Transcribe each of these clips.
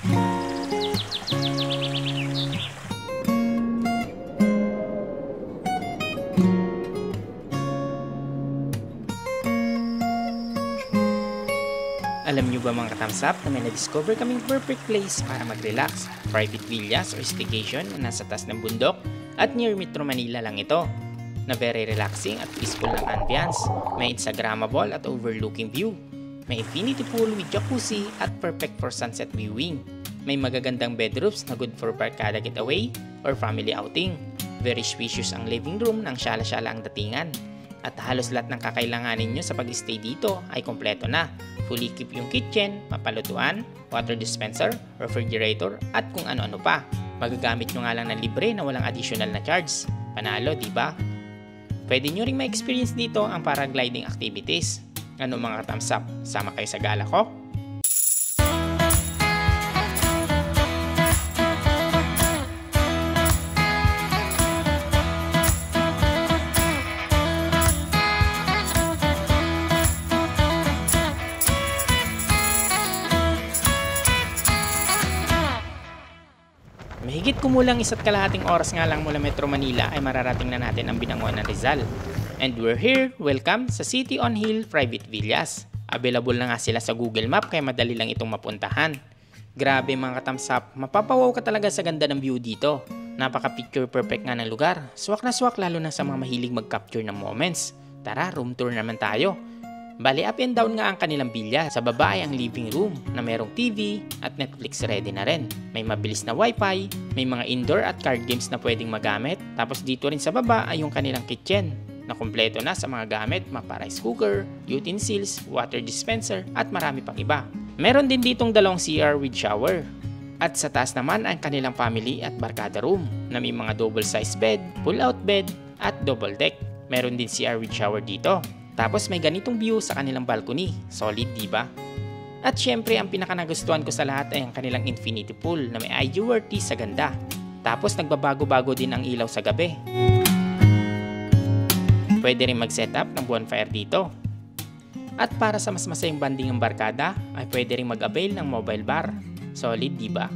Alam nyo ba mga ka-thumbs up na may na-discover kaming perfect place para mag-relax, private villas or staycation na nasa taas ng bundok at near Metro Manila lang ito. Na very relaxing at peaceful ang ambience, may Instagrammable at overlooking view, may infinity pool with jacuzzi at perfect for sunset viewing, may magagandang bedrooms na good for barkada getaway or family outing, very spacious ang living room ng syala-syala ang datingan. At halos lahat ng kakailanganin nyo sa pag-stay dito ay kompleto na. Fully equipped yung kitchen, mapalutuan, water dispenser, refrigerator, at kung ano-ano pa. Magagamit nyo nga lang ng libre na walang additional na charge. Panalo, diba? Pwede nyo ring ma-experience dito ang paragliding activities. Ano mga thumbs up? Sama kayo sa gala ko? Mahigit kumulang 1.5 oras nga lang mula Metro Manila ay mararating na natin ang Binangonan ng Rizal. And we're here, welcome sa City on Hill Private Villas. Available na nga sila sa Google Map kaya madali lang itong mapuntahan. Grabe mga ka-thumbs up, mapapawaw ka talaga sa ganda ng view dito. Napaka picture perfect nga ng lugar. Swak na swak lalo na sa mga mahilig mag-capture ng moments. Tara, room tour naman tayo. Bali up and down nga ang kanilang bilya. Sa baba ay ang living room na merong TV at Netflix ready na rin. May mabilis na wifi, may mga indoor at card games na pwedeng magamit. Tapos dito rin sa baba ay yung kanilang kitchen na kumpleto na sa mga gamit, mga rice cooker, utensils, water dispenser at marami pang iba. Meron din ditong dalawang CR with shower. At sa taas naman ang kanilang family at barkada room na may mga double size bed, pull-out bed at double deck. Meron din CR with shower dito. Tapos may ganitong view sa kanilang balcony. Solid, diba? At syempre, ang pinakanagustuhan ko sa lahat ay ang kanilang infinity pool na may IG worthy sa ganda. Tapos nagbabago-bago din ang ilaw sa gabi. Pwede rin mag-setup ng bonfire dito. At para sa mas masayang banding ng barkada, ay pwede rin mag-avail ng mobile bar. Solid, diba?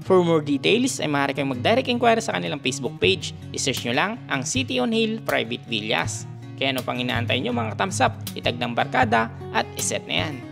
For more details, ay maaari kayong mag-direct inquiry sa kanilang Facebook page. I-search nyo lang ang City on Hill Private Villas. Kaya ano pang inaantay nyo mga thumbs up, itag ng barkada at iset na yan.